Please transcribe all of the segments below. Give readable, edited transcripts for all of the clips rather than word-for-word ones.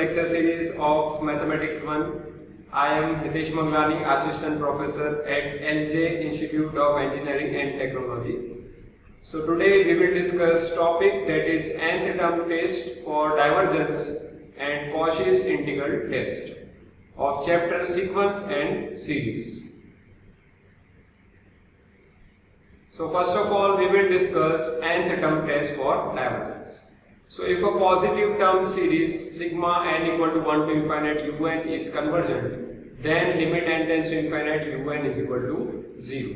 lecture series of Mathematics 1. I am Hitesh Manglani, Assistant Professor at LJ Institute of Engineering and Technology. So today we will discuss topic that is nth term test for divergence and Cauchy's integral test of chapter sequence and series. So first of all we will discuss nth term test for divergence. So if a positive term series sigma n equal to 1 to infinite un is convergent, then limit n tends to infinite un is equal to 0.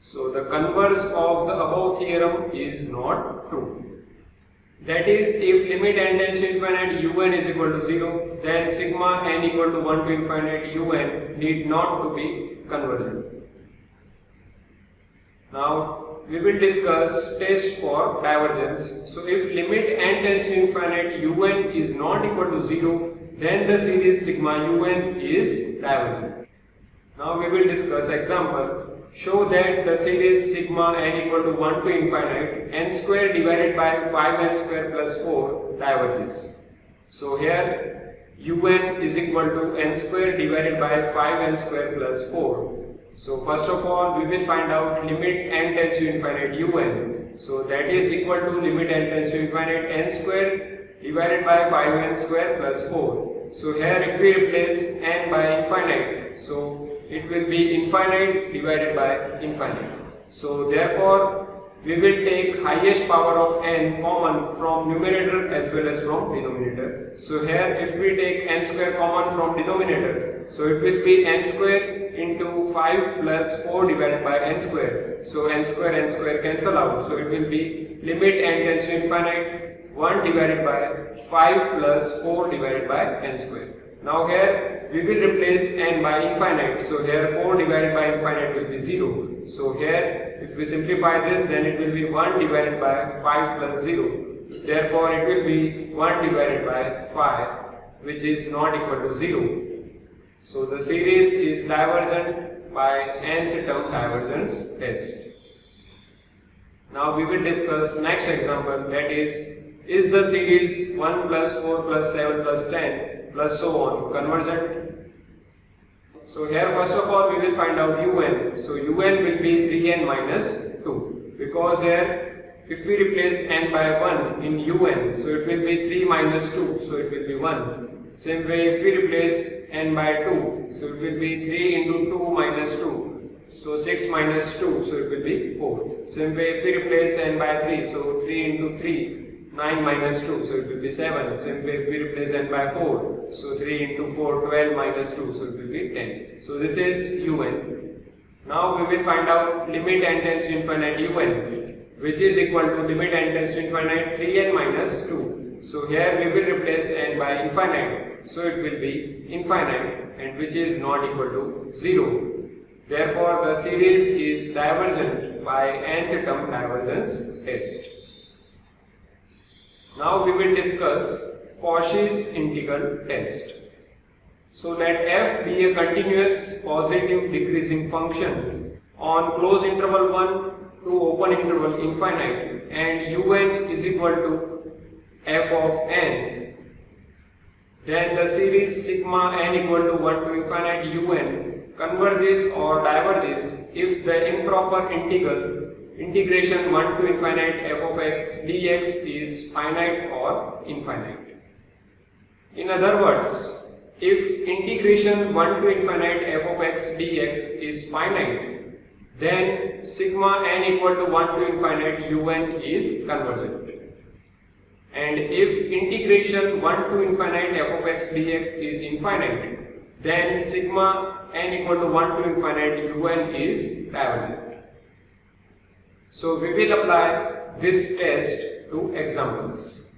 So the converse of the above theorem is not true. That is, if limit n tends to infinite un is equal to 0, then sigma n equal to 1 to infinite un need not to be convergent. Now we will discuss test for divergence. So if limit n tends to infinite un is not equal to 0, then the series sigma un is divergent. Now we will discuss example. Show that the series sigma n equal to 1 to infinite n square divided by 5n square plus 4 diverges. So here un is equal to n square divided by 5n square plus 4. So first of all we will find out limit n tends to infinite un. So that is equal to limit n tends to infinite n square divided by 5n square plus 4. So here if we replace n by infinite, so it will be infinite divided by infinite. So therefore we will take highest power of n common from numerator as well as from denominator. So here if we take n square common from denominator, so it will be n square into 5 plus 4 divided by n square. So n square cancel out. So it will be limit n tends to infinite 1 divided by 5 plus 4 divided by n square. Now here we will replace n by infinite. So here 4 divided by infinite will be 0. So here if we simplify this, then it will be 1 divided by 5 plus 0. Therefore it will be 1 divided by 5, which is not equal to 0. So the series is divergent by nth term divergence test. Now we will discuss next example, that is the series 1 plus 4 plus 7 plus 10 plus so on convergent? So here first of all we will find out un. So un will be 3n minus 2, because here if we replace n by 1 in un, so it will be 3 minus 2, so it will be 1. Same way if we replace n by 2, so it will be 3 into 2 minus 2, so 6 minus 2, so it will be 4. Same way if we replace n by 3, so 3 into 3, 9 minus 2, so it will be 7. Same way if we replace n by 4, so 3 into 4, 12 minus 2, so it will be 10. So this is un. Now we will find out limit n tends to infinite un, which is equal to limit n tends to infinite 3n minus 2. So here we will replace n by infinite, so it will be infinite, and which is not equal to 0. Therefore the series is divergent by nth term divergence test. Now we will discuss Cauchy's integral test. So let f be a continuous positive decreasing function on closed interval 1 to open interval infinite, and un is equal to f of n, then the series sigma n equal to 1 to infinite un converges or diverges if the improper integration 1 to infinite f of x dx is finite or infinite. In other words, if integration 1 to infinite f of x dx is finite, then sigma n equal to 1 to infinite un is convergent. And if integration 1 to infinite f of x dx is infinite, then sigma n equal to 1 to infinite un is divergent. So we will apply this test to examples.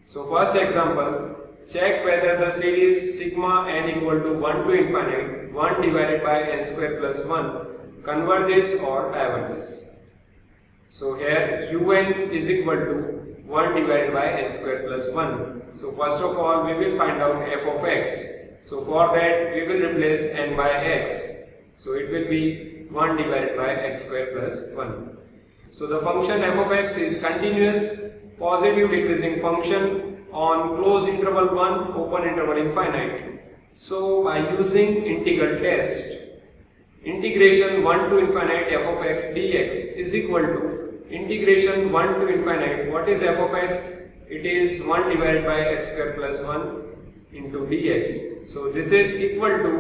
So first example, check whether the series sigma n equal to 1 to infinite 1 divided by n square plus 1 converges or diverges. So here un is equal to 1 divided by n square plus 1. So first of all we will find out f of x. So for that we will replace n by x. So it will be 1 divided by x square plus 1. So the function f of x is continuous positive decreasing function on close interval 1, open interval infinite. So by using integral test, integration 1 to infinite f of x dx is equal to integration 1 to infinite. What is f of x? It is 1 divided by x square plus 1 into dx. So this is equal to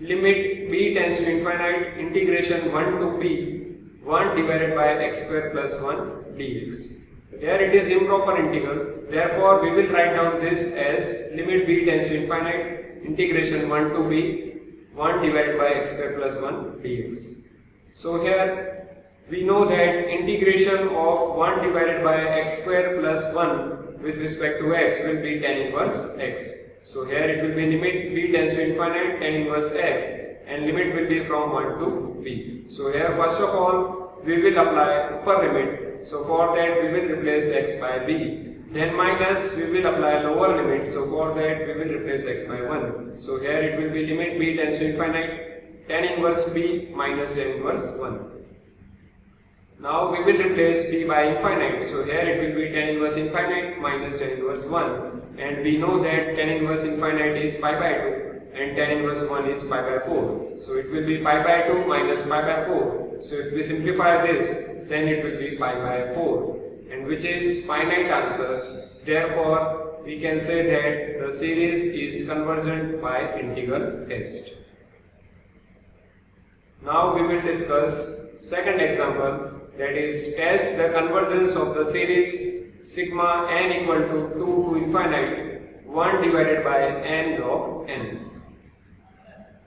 limit b tends to infinite integration 1 to b 1 divided by x square plus 1 dx. Here it is improper integral, therefore we will write down this as limit b tends to infinite integration 1 to b 1 divided by x square plus 1 dx. So here we know that integration of 1 divided by x square plus 1 with respect to x will be tan inverse x. So here it will be limit b tends to infinite tan inverse x, and limit will be from 1 to b. So here first of all we will apply upper limit. So for that we will replace x by b. Then minus we will apply lower limit. So for that we will replace x by 1. So here it will be limit b tends to infinite tan inverse b minus tan inverse 1. Now we will replace b by infinite. So here it will be tan inverse infinite minus tan inverse 1. And we know that tan inverse infinite is pi by 2 and tan inverse 1 is pi by 4. So it will be pi by 2 minus pi by 4. So if we simplify this, then it will be pi by 4, and which is finite answer. Therefore we can say that the series is convergent by integral test. Now we will discuss second example, that is test the convergence of the series sigma n equal to 2 to infinite 1 divided by n log n.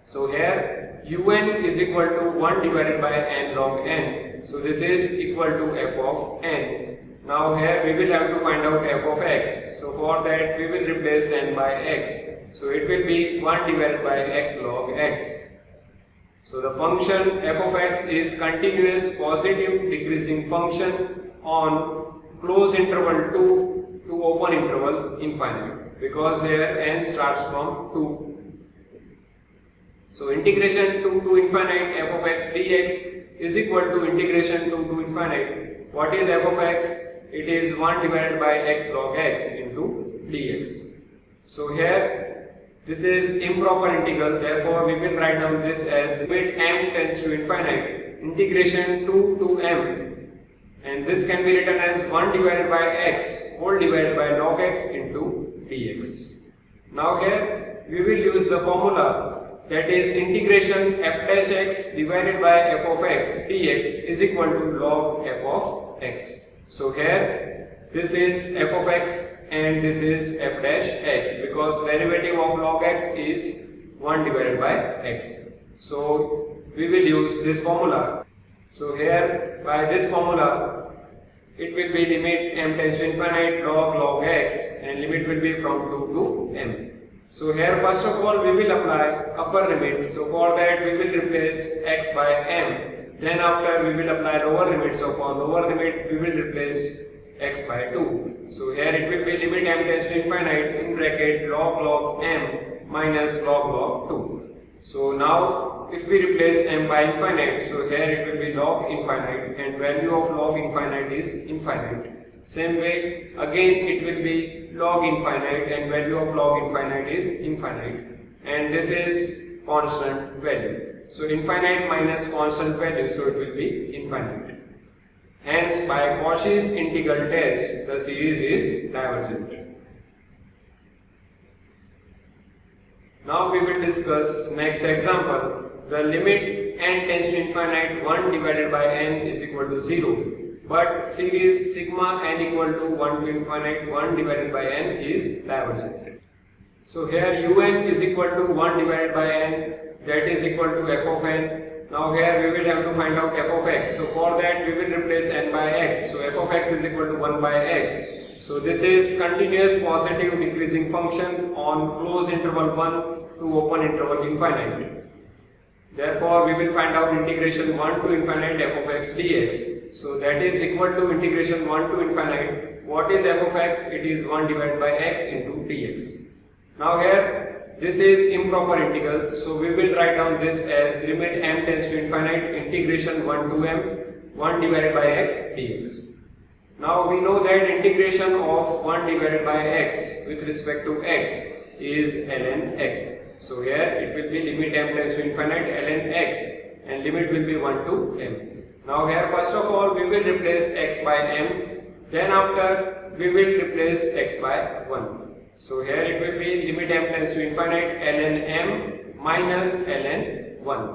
So here un is equal to 1 divided by n log n. So this is equal to f of n. Now here we will have to find out f of x. So for that we will replace n by x. So it will be 1 divided by x log x. So the function f of x is continuous positive decreasing function on close interval 2 to open interval infinite, because here n starts from 2. So integration 2 to infinite f of x dx is equal to integration 2 to infinite. What is f of x? It is 1 divided by x log x into dx. So here this is improper integral, therefore we will write down this as limit m tends to infinite integration 2 to m, and this can be written as 1 divided by x whole divided by log x into dx. Now here we will use the formula, that is integration f dash x divided by f of x dx is equal to log f of x. So here this is f of x and this is f dash x, because derivative of log x is 1 divided by x. So we will use this formula. So here by this formula it will be limit m tends to infinite log x, and limit will be from 2 to m. So here first of all we will apply upper limit. So for that we will replace x by m. Then after we will apply lower limit. So for lower limit we will replace x by 2. So here it will be limit m tends to infinite in bracket log m minus log 2. So now if we replace m by infinite, so here it will be log infinite, and value of log infinite is infinite. Same way again it will be log infinite, and value of log infinite is infinite, and this is constant value. So infinite minus constant value, so it will be infinite. Hence by Cauchy's integral test the series is divergent. Now we will discuss next example. The limit n tends to infinite 1 divided by n is equal to 0. But series sigma n equal to 1 to infinite 1 divided by n is divergent. So here un is equal to 1 divided by n, that is equal to f of n. Now here we will have to find out f of x. So for that we will replace n by x. So f of x is equal to 1 by x. So this is continuous positive decreasing function on close interval 1 to open interval infinite. Therefore we will find out integration 1 to infinite f of x dx. So that is equal to integration 1 to infinite. What is f of x? It is 1 divided by x into dx. Now here this is improper integral, so we will write down this as limit m tends to infinite integration 1 to m 1 divided by x dx. Now we know that integration of 1 divided by x with respect to x is ln x. So here it will be limit m tends to infinite ln x and limit will be 1 to m. Now here first of all we will replace x by m, then after we will replace x by 1. So here it will be limit m tends to infinite ln m minus ln 1.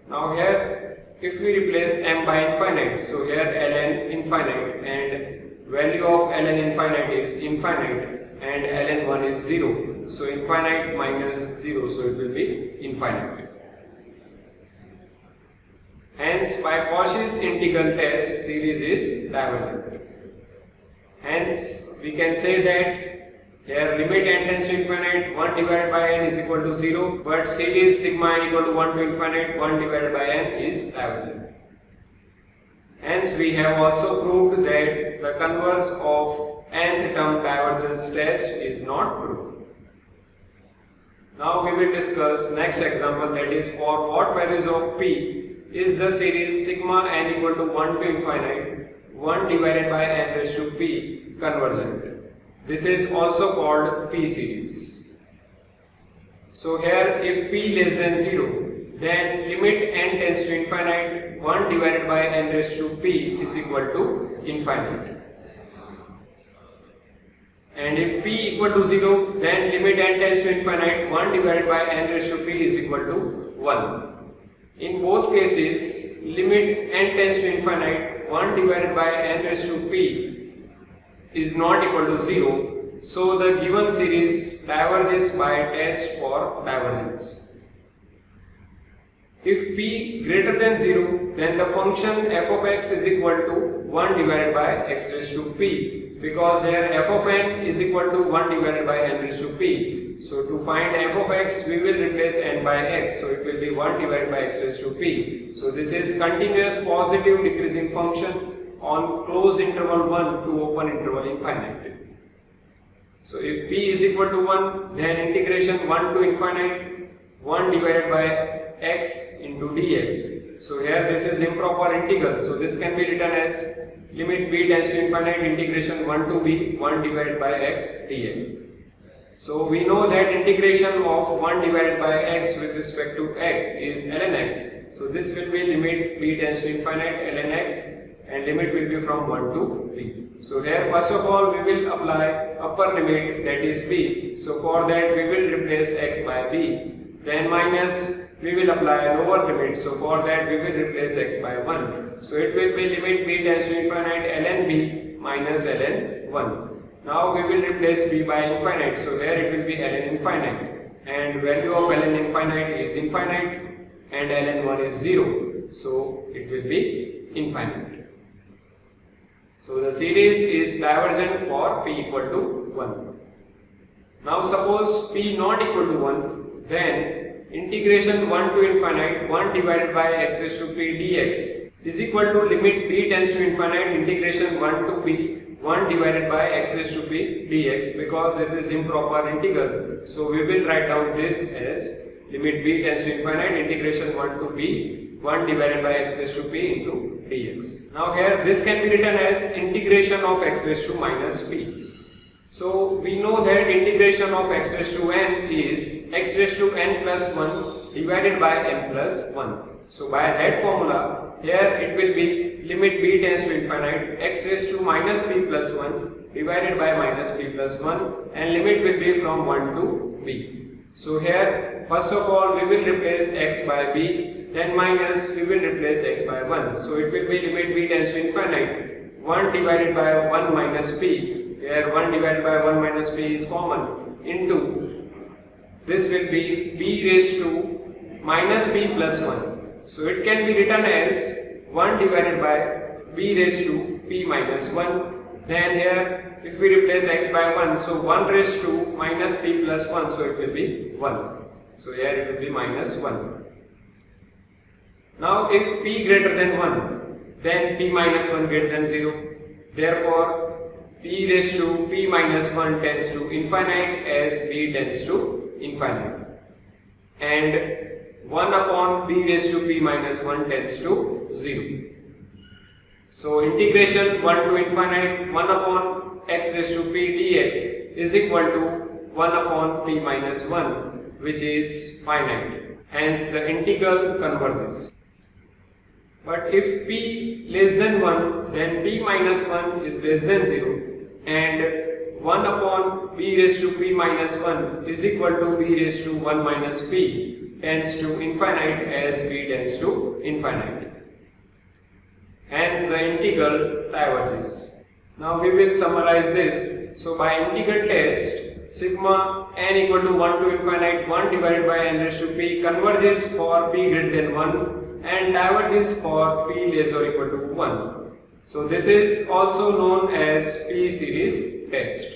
Now here if we replace m by infinite, so here ln infinite and value of ln infinite is infinite and ln 1 is 0. So infinite minus 0, so it will be infinite. Hence by Cauchy's integral test, series is divergent. Hence we can say that here limit n tends to infinite 1 divided by n is equal to 0, but series sigma n equal to 1 to infinite 1 divided by n is divergent. Hence we have also proved that the converse of nth term divergence test is not true. Now we will discuss next example, that is for what values of p is the series sigma n equal to 1 to infinite 1 divided by n raised to p convergent. This is also called p series. So here if p less than 0, then limit n tends to infinite 1 divided by n raised to p is equal to infinite. And if p equal to 0, then limit n tends to infinite 1 divided by n raised to p is equal to 1. In both cases, limit n tends to infinite 1 divided by n raised to p is not equal to 0. So the given series diverges by test for divergence. If p greater than 0, then the function f of x is equal to 1 divided by x raised to p. Because here f of n is equal to 1 divided by n raised to p. So to find f of x, we will replace n by x. So it will be 1 divided by x raised to p. So this is continuous positive decreasing function on closed interval 1 to open interval infinite. So if p is equal to 1, then integration 1 to infinite 1 divided by x into dx. So here this is improper integral. So this can be written as limit b tends to infinite integration 1 to b 1 divided by x dx. So we know that integration of 1 divided by x with respect to x is ln x. So this will be limit b tends to infinite ln x and limit will be from 1 to b. So here first of all we will apply upper limit, that is b. So for that we will replace x by b. Then minus we will apply lower limit. So for that we will replace x by 1. So it will be limit b tends to infinite ln b minus ln 1. Now we will replace b by infinite. So here it will be ln infinite. And value of ln infinite is infinite and ln 1 is 0. So it will be infinite. So the series is divergent for p equal to 1. Now suppose p not equal to 1, then integration 1 to infinite 1 divided by x raised to p dx is equal to limit b tends to infinite integration 1 to p 1 divided by x raised to p dx, because this is improper integral. So we will write down this as limit b tends to infinite integration 1 to p 1 divided by x raised to p into dx. Now here this can be written as integration of x raised to minus p. So we know that integration of x raised to n is x raised to n plus 1 divided by n plus 1. So by that formula, here it will be limit b tends to infinite x raised to minus p plus 1 divided by minus p plus 1 and limit will be from 1 to b. So here first of all we will replace x by b, then minus we will replace x by 1. So it will be limit b tends to infinite 1 divided by 1 minus p. Here 1 divided by 1 minus p is common into this will be b raised to minus p plus 1. So it can be written as 1 divided by b raised to p minus 1. Then here if we replace x by 1, so 1 raised to minus p plus 1, so it will be 1. So here it will be minus 1. Now if p greater than 1, then p minus 1 greater than 0. Therefore p raised to p minus 1 tends to infinite as b tends to infinite. And 1 upon b raised to p minus 1 tends to 0. So integration 1 to infinite 1 upon x raised to p dx is equal to 1 upon p minus 1, which is finite. Hence the integral converges. But if p less than 1, then p minus 1 is less than 0, and 1 upon b raised to p minus 1 is equal to b raised to 1 minus p tends to infinite as b tends to infinite. Hence the integral diverges. Now we will summarize this. So by integral test, sigma n equal to 1 to infinite 1 divided by n raised to p converges for p greater than 1 and diverges for p less or equal to 1. So this is also known as p series test.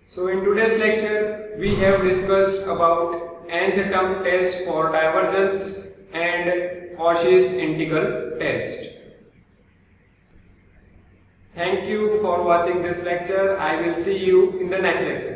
So in today's lecture we have discussed about nth term test for divergence and Cauchy's integral test. Thank you for watching this lecture. I will see you in the next lecture.